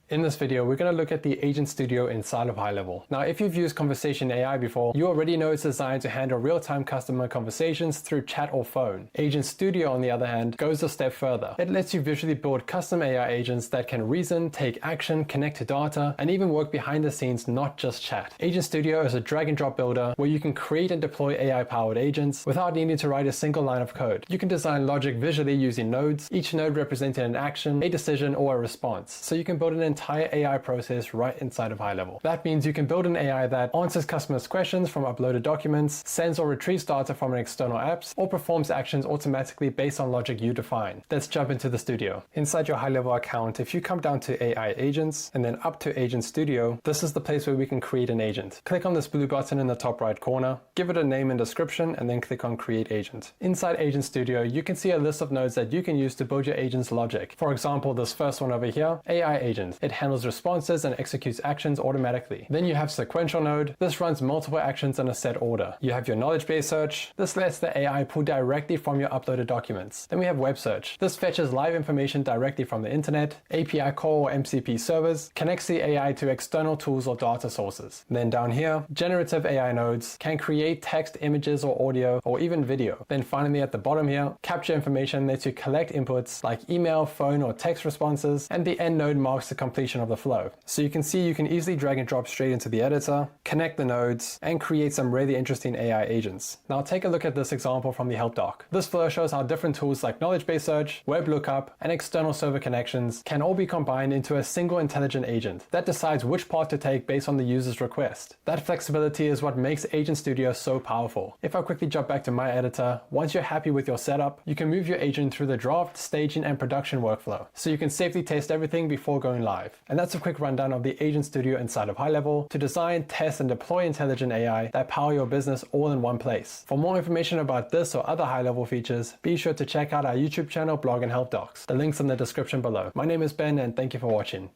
In this video, we're going to look at the Agent Studio inside of Highlevel. Now, if you've used conversation AI before, you already know it's designed to handle real-time customer conversations through chat or phone. Agent Studio, on the other hand, goes a step further. It lets you visually build custom AI agents that can reason, take action, connect to data, and even work behind the scenes, not just chat. Agent Studio is a drag-and-drop builder where you can create and deploy AI-powered agents without needing to write a single line of code. You can design logic visually using nodes, each node representing an action, a decision, or a response. So you can build an entire AI process right inside of Highlevel. That means you can build an AI that answers customers' questions from uploaded documents, sends or retrieves data from an external apps, or performs actions automatically based on logic you define. Let's jump into the studio. Inside your Highlevel account, if you come down to AI agents and then up to Agent Studio, this is the place where we can create an agent. Click on this blue button in the top right corner, give it a name and description, and then click on Create Agent. Inside Agent Studio, you can see a list of nodes that you can use to build your agent's logic. For example, this first one over here, AI agent. It handles responses and executes actions automatically. Then you have Sequential node. This runs multiple actions in a set order. You have your knowledge-based search. This lets the AI pull directly from your uploaded documents. Then we have web search. This fetches live information directly from the internet. API call or MCP servers connects the AI to external tools or data sources. Then down here, generative AI nodes can create text, images, or audio, or even video. Then finally at the bottom here, capture information lets you collect inputs like email, phone, or text responses, and the end node marks the completion of the flow. So you can see you can easily drag and drop straight into the editor, connect the nodes, and create some really interesting AI agents. Now take a look at this example from the help doc. This flow shows how different tools like knowledge-based search, web lookup, and external server connections can all be combined into a single intelligent agent that decides which path to take based on the user's request. That flexibility is what makes Agent Studio so powerful. If I quickly jump back to my editor, once you're happy with your setup, you can move your agent through the draft, staging, and production workflow, so you can safely test everything before going live. And that's a quick rundown of the Agent Studio inside of Highlevel to design, test, and deploy intelligent AI that power your business all in one place. For more information about this or other Highlevel features, be sure to check out our YouTube channel, blog, and help docs. The link's in the description below. My name is Ben, and thank you for watching.